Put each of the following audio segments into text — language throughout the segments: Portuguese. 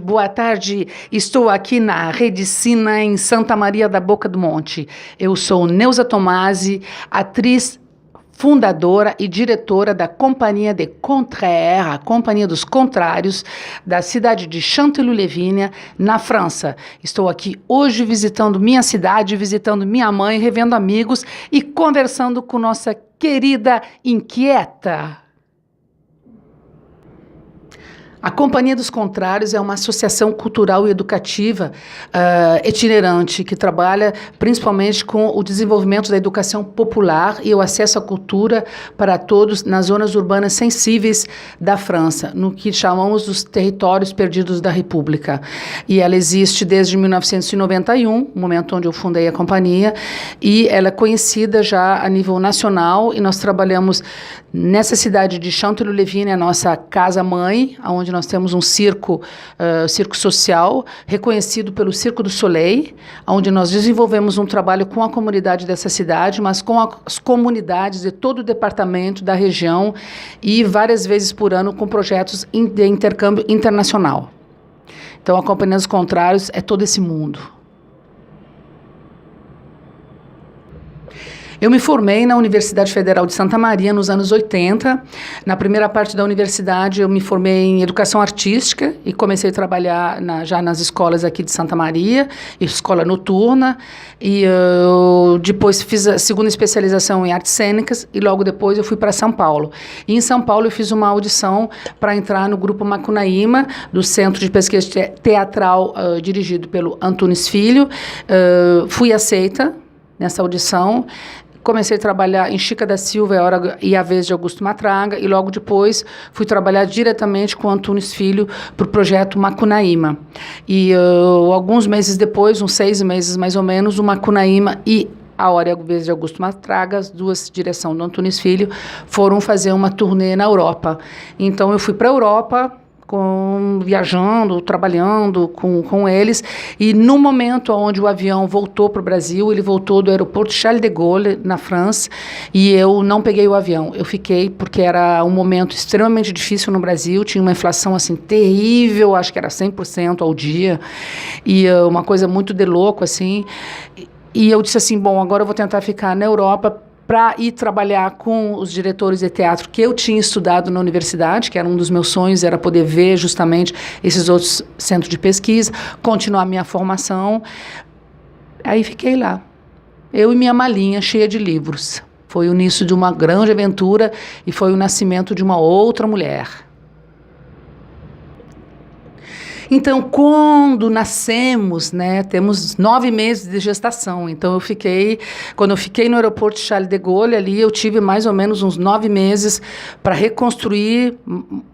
Boa tarde, estou aqui na Rede Sina, em Santa Maria da Boca do Monte. Eu sou Neuza Tomasi, atriz, fundadora e diretora da Companhia des Contraires, a Companhia dos Contrários, da cidade de Chanteloup-les-Vignes, na França. Estou aqui hoje visitando minha cidade, visitando minha mãe, revendo amigos e conversando com nossa querida inquieta. A Companhia dos Contrários é uma associação cultural e educativa itinerante que trabalha principalmente com o desenvolvimento da educação popular e o acesso à cultura para todos nas zonas urbanas sensíveis da França, no que chamamos os territórios perdidos da República. E ela existe desde 1991, momento onde eu fundei a companhia, e ela é conhecida já a nível nacional, e nós trabalhamos nessa cidade de Chanteloup-les-Vignes, a nossa casa-mãe, onde nós temos um circo social, reconhecido pelo Cirque du Soleil, onde nós desenvolvemos um trabalho com a comunidade dessa cidade, mas com as comunidades de todo o departamento, da região, e várias vezes por ano com projetos de intercâmbio internacional. Então, a Companhia dos Contrários é todo esse mundo. Eu me formei na Universidade Federal de Santa Maria nos anos 80. Na primeira parte da universidade, eu me formei em Educação Artística e comecei a trabalhar já nas escolas aqui de Santa Maria, escola noturna, e depois fiz a segunda especialização em Artes Cênicas e logo depois eu fui para São Paulo. E em São Paulo eu fiz uma audição para entrar no Grupo Macunaíma, do Centro de Pesquisa Teatral dirigido pelo Antunes Filho. Fui aceita nessa audição. Comecei a trabalhar em Chica da Silva, A Hora e a Vez de Augusto Matraga, e logo depois fui trabalhar diretamente com Antunes Filho para o projeto Macunaíma. E alguns meses depois, uns 6 meses mais ou menos, o Macunaíma e A Hora e a Vez de Augusto Matraga, as duas direção do Antunes Filho, foram fazer uma turnê na Europa. Então eu fui para a Europa, viajando, trabalhando com eles, e no momento onde o avião voltou para o Brasil, ele voltou do aeroporto Charles de Gaulle, na França, e eu não peguei o avião. Eu fiquei porque era um momento extremamente difícil no Brasil, tinha uma inflação assim terrível, acho que era 100% ao dia, e uma coisa muito de louco, assim, e eu disse assim, bom, agora eu vou tentar ficar na Europa para ir trabalhar com os diretores de teatro que eu tinha estudado na universidade, que era um dos meus sonhos, era poder ver justamente esses outros centros de pesquisa, continuar minha formação. Aí fiquei lá, eu e minha malinha cheia de livros. Foi o início de uma grande aventura e foi o nascimento de uma outra mulher. Então, quando nascemos, né, temos 9 meses de gestação. Então, quando eu fiquei no aeroporto Charles de Gaulle, ali eu tive mais ou menos uns 9 meses para reconstruir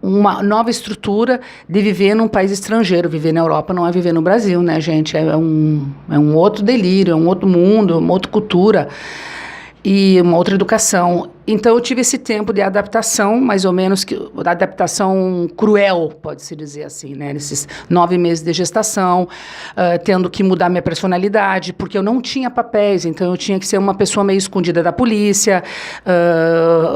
uma nova estrutura de viver num país estrangeiro. Viver na Europa não é viver no Brasil, né, gente? É um outro delírio, é um outro mundo, uma outra cultura e uma outra educação. Então, eu tive esse tempo de adaptação, mais ou menos, adaptação cruel, pode-se dizer assim, né? Nesses 9 meses de gestação, tendo que mudar minha personalidade, porque eu não tinha papéis, então eu tinha que ser uma pessoa meio escondida da polícia,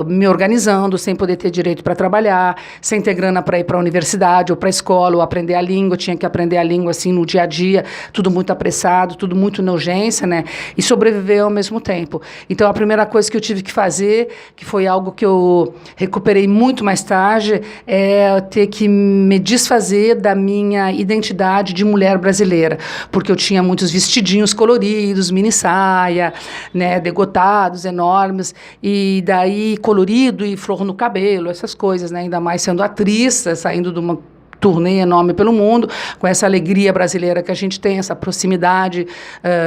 me organizando, sem poder ter direito para trabalhar, sem ter grana para ir para a universidade ou para a escola, ou aprender a língua. Eu tinha que aprender a língua, assim, no dia a dia, tudo muito apressado, tudo muito na urgência, né? E sobreviver ao mesmo tempo. Então, a primeira coisa que eu tive que fazer, que foi algo que eu recuperei muito mais tarde, é ter que me desfazer da minha identidade de mulher brasileira, porque eu tinha muitos vestidinhos coloridos, mini saia, né, degotados enormes, e daí colorido e flor no cabelo, essas coisas, né, ainda mais sendo atriz, saindo de uma turnê enorme pelo mundo, com essa alegria brasileira que a gente tem, essa proximidade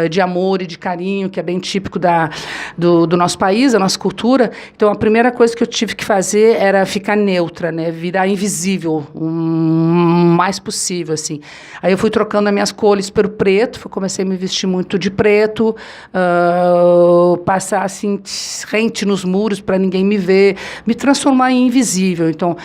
de amor e de carinho, que é bem típico do nosso país, da nossa cultura. Então, a primeira coisa que eu tive que fazer era ficar neutra, né? Virar invisível, o mais possível, assim. Aí eu fui trocando as minhas cores pelo preto, comecei a me vestir muito de preto, passar, assim, rente nos muros para ninguém me ver, me transformar em invisível. Então,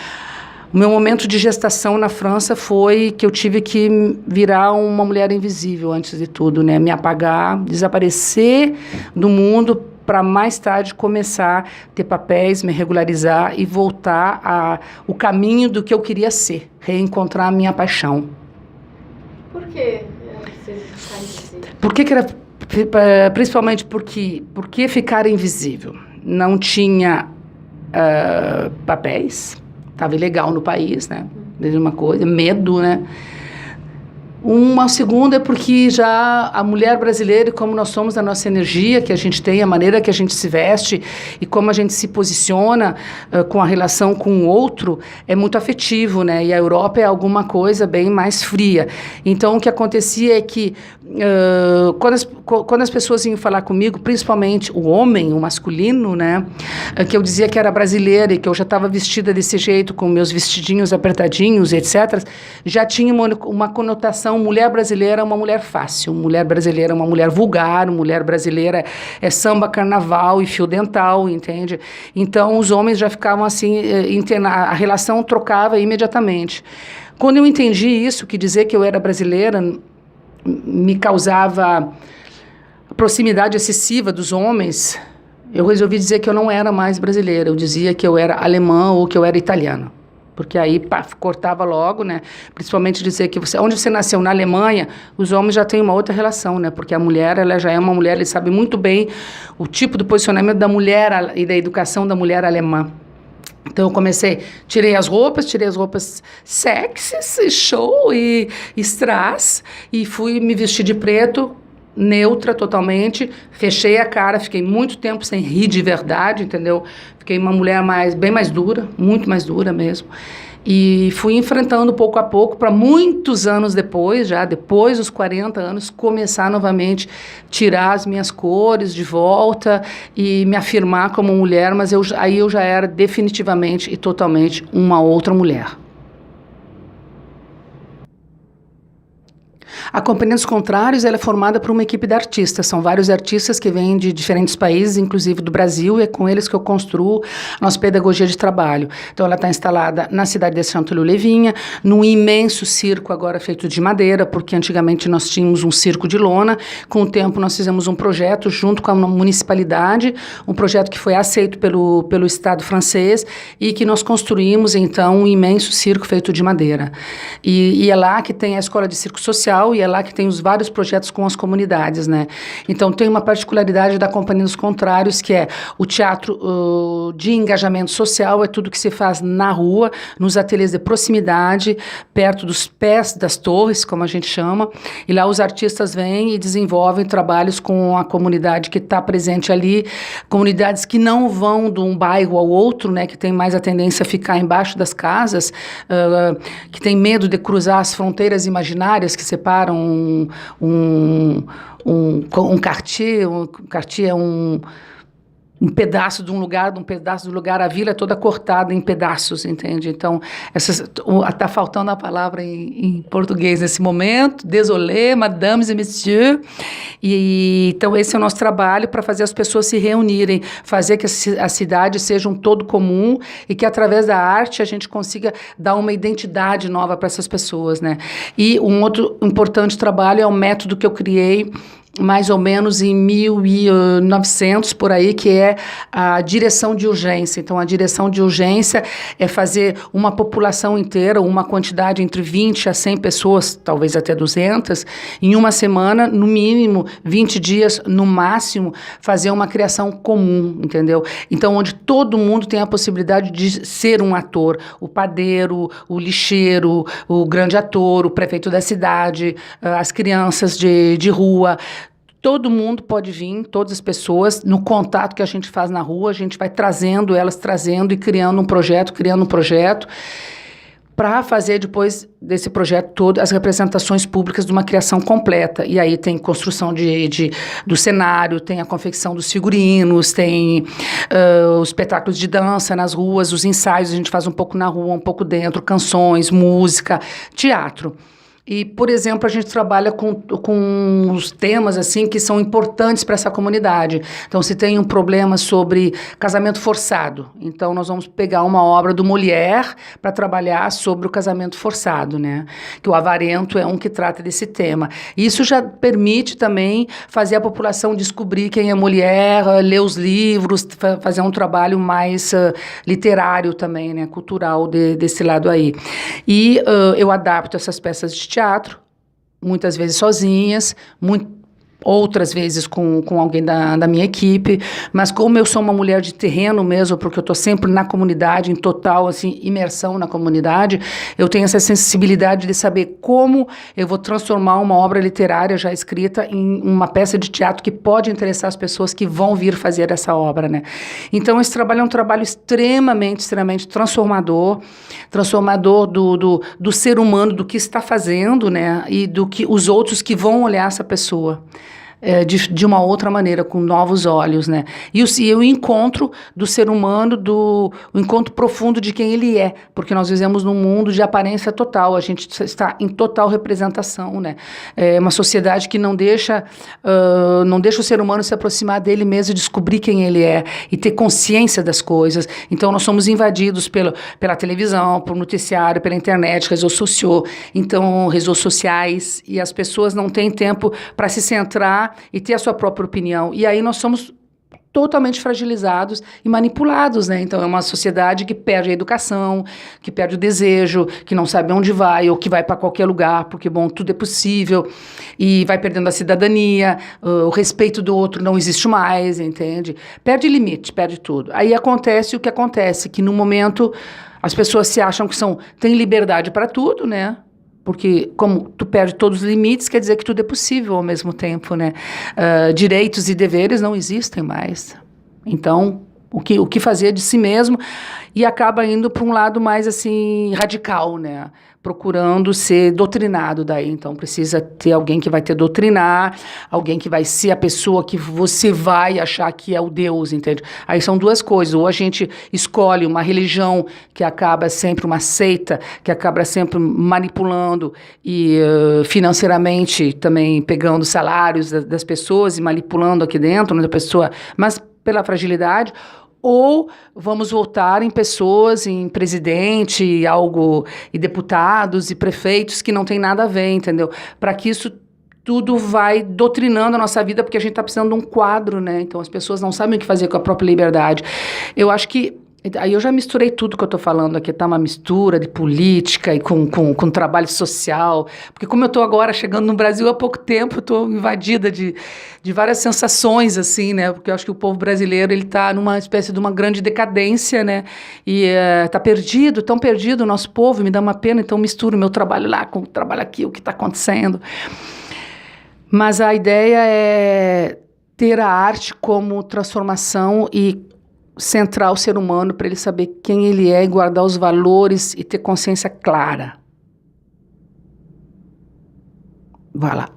o meu momento de gestação na França foi que eu tive que virar uma mulher invisível, antes de tudo, né? Me apagar, desaparecer do mundo para mais tarde começar a ter papéis, me regularizar e voltar ao caminho do que eu queria ser, reencontrar a minha paixão. Por que você ficar invisível? Por que era, principalmente porque ficar invisível? Não tinha papéis, estava ilegal no país, né? Mesma coisa, medo, né? Uma segunda é porque já a mulher brasileira, como nós somos, a nossa energia que a gente tem, a maneira que a gente se veste e como a gente se posiciona com a relação com o outro, é muito afetivo, né? E a Europa é alguma coisa bem mais fria. Então, o que acontecia é que quando as pessoas iam falar comigo, principalmente o homem, o masculino, né? Que eu dizia que era brasileira e que eu já estava vestida desse jeito, com meus vestidinhos apertadinhos, etc., já tinha uma conotação. Mulher brasileira é uma mulher fácil, mulher brasileira é uma mulher vulgar, mulher brasileira é samba, carnaval e fio dental, entende? Então, os homens já ficavam assim, a relação trocava imediatamente. Quando eu entendi isso, que dizer que eu era brasileira me causava proximidade excessiva dos homens, eu resolvi dizer que eu não era mais brasileira, eu dizia que eu era alemã ou que eu era italiana. Porque aí, pá, cortava logo, né? Principalmente dizer que onde você nasceu, na Alemanha, os homens já têm uma outra relação, né? Porque a mulher, ela já é uma mulher, ele sabe muito bem o tipo de posicionamento da mulher e da educação da mulher alemã. Então, eu tirei as roupas sexys, show e strass, e fui me vestir de preto, neutra totalmente, fechei a cara, fiquei muito tempo sem rir de verdade, entendeu? Fiquei uma mulher bem mais dura, muito mais dura mesmo. E fui enfrentando pouco a pouco, para muitos anos depois, já depois dos 40 anos, começar novamente, tirar as minhas cores de volta e me afirmar como mulher, mas aí eu já era definitivamente e totalmente uma outra mulher. A Companhia dos Contrários, ela é formada por uma equipe de artistas. São vários artistas que vêm de diferentes países, inclusive do Brasil, e é com eles que eu construo a nossa pedagogia de trabalho. Então, ela está instalada na cidade de Chanteloup-Levinha, num imenso circo agora feito de madeira, porque antigamente nós tínhamos um circo de lona. Com o tempo, nós fizemos um projeto junto com a municipalidade, um projeto que foi aceito pelo Estado francês e que nós construímos, então, um imenso circo feito de madeira. E é lá que tem a Escola de Circo Social e é lá que tem os vários projetos com as comunidades, né? Então, tem uma particularidade da Companhia dos Contrários, que é o teatro de engajamento social, é tudo que se faz na rua, nos ateliês de proximidade, perto dos pés das torres, como a gente chama, e lá os artistas vêm e desenvolvem trabalhos com a comunidade que está presente ali, comunidades que não vão de um bairro ao outro, né, que tem mais a tendência a ficar embaixo das casas, que tem medo de cruzar as fronteiras imaginárias que separam um quartier. Um quartier é um pedaço de um lugar, a vila é toda cortada em pedaços, entende? Então, está faltando a palavra em português nesse momento, désolé, mesdames et messieurs, então esse é o nosso trabalho para fazer as pessoas se reunirem, fazer que a cidade seja um todo comum e que através da arte a gente consiga dar uma identidade nova para essas pessoas, né? E um outro importante trabalho é o método que eu criei mais ou menos em 1900, por aí, que é a direção de urgência. Então, a direção de urgência é fazer uma população inteira, uma quantidade entre 20 a 100 pessoas, talvez até 200, em uma semana, no mínimo 20 dias, no máximo, fazer uma criação comum, entendeu? Então, onde todo mundo tem a possibilidade de ser um ator, o padeiro, o lixeiro, o grande ator, o prefeito da cidade, as crianças de rua. Todo mundo pode vir, todas as pessoas, no contato que a gente faz na rua, a gente vai trazendo e criando um projeto, para fazer depois desse projeto todo as representações públicas de uma criação completa. E aí tem construção do cenário, tem a confecção dos figurinos, tem os espetáculos de dança nas ruas, os ensaios, a gente faz um pouco na rua, um pouco dentro, canções, música, teatro. E, por exemplo, a gente trabalha com os temas assim que são importantes para essa comunidade. Então, se tem um problema sobre casamento forçado, então nós vamos pegar uma obra do Molière para trabalhar sobre o casamento forçado, né? Que o Avarento é um que trata desse tema. Isso já permite também fazer a população descobrir quem é Molière, ler os livros, fazer um trabalho mais literário também, né? Cultural desse lado aí. E eu adapto essas peças de teatro muitas vezes sozinhas, outras vezes com alguém da minha equipe, mas como eu sou uma mulher de terreno mesmo, porque eu estou sempre na comunidade, em total assim, imersão na comunidade, eu tenho essa sensibilidade de saber como eu vou transformar uma obra literária já escrita em uma peça de teatro que pode interessar as pessoas que vão vir fazer essa obra, né? Então, esse trabalho é um trabalho extremamente transformador do ser humano, do que está fazendo, né? E do que os outros que vão olhar essa pessoa. De uma outra maneira, com novos olhos, né? E o encontro do ser humano, o encontro profundo de quem ele é, porque nós vivemos num mundo de aparência total, a gente está em total representação, né? É uma sociedade que não deixa o ser humano se aproximar dele mesmo e descobrir quem ele é e ter consciência das coisas. Então, nós somos invadidos pela televisão, pelo noticiário, pela internet, redes sociais, e as pessoas não têm tempo para se centrar e ter a sua própria opinião. E aí nós somos totalmente fragilizados e manipulados, né? Então é uma sociedade que perde a educação, que perde o desejo, que não sabe onde vai ou que vai para qualquer lugar, porque, bom, tudo é possível, e vai perdendo a cidadania, o respeito do outro não existe mais, entende? Perde limite, perde tudo. Aí acontece o que acontece, que no momento as pessoas se acham que têm liberdade para tudo, né? Porque como tu perde todos os limites, quer dizer que tudo é possível ao mesmo tempo, né? Direitos e deveres não existem mais. Então, o que fazer de si mesmo, e acaba indo para um lado mais assim radical, né? Procurando ser doutrinado daí. Então, precisa ter alguém que vai te doutrinar, alguém que vai ser a pessoa que você vai achar que é o Deus, entende? Aí são duas coisas. Ou a gente escolhe uma religião que acaba sempre, uma seita, que acaba sempre manipulando e financeiramente também pegando salários das pessoas e manipulando aqui dentro, né, da pessoa, mas pela fragilidade. Ou vamos voltar em pessoas, em presidente, e deputados e prefeitos que não tem nada a ver, entendeu? Para que isso tudo vai doutrinando a nossa vida, porque a gente está precisando de um quadro, né? Então as pessoas não sabem o que fazer com a própria liberdade. Eu acho que aí eu já misturei tudo que eu estou falando aqui, tá? Uma mistura de política e com trabalho social, porque como eu estou agora chegando no Brasil há pouco tempo, eu estou invadida de várias sensações, assim, né? Porque eu acho que o povo brasileiro, ele está numa espécie de uma grande decadência, né? E está perdido, tão perdido o nosso povo, me dá uma pena, então misturo o meu trabalho lá com o trabalho aqui, o que está acontecendo. Mas a ideia é ter a arte como transformação e centrar o ser humano para ele saber quem ele é e guardar os valores e ter consciência clara. Vai lá.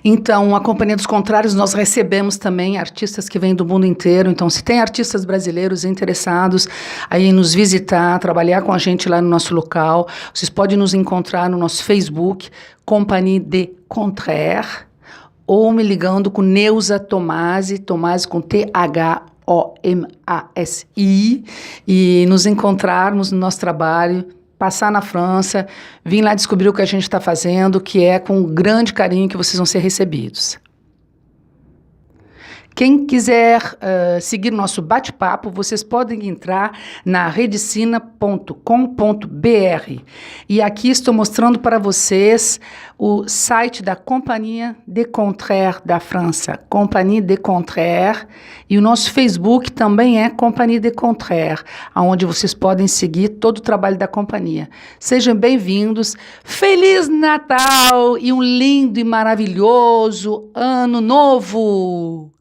Então, a Companhia dos Contrários, nós recebemos também artistas que vêm do mundo inteiro. Então, se tem artistas brasileiros interessados em nos visitar, trabalhar com a gente lá no nosso local, vocês podem nos encontrar no nosso Facebook, Compagnie des Contraires, ou me ligando com Neuza Tomasi com Thomasi, e nos encontrarmos no nosso trabalho, passar na França, vir lá descobrir o que a gente está fazendo, que é com grande carinho que vocês vão ser recebidos. Quem quiser seguir nosso bate-papo, vocês podem entrar na redecina.com.br. E aqui estou mostrando para vocês o site da Compagnie des Contraires da França, Compagnie des Contraires, e o nosso Facebook também é Compagnie des Contraires, onde vocês podem seguir todo o trabalho da companhia. Sejam bem-vindos, Feliz Natal e um lindo e maravilhoso Ano Novo!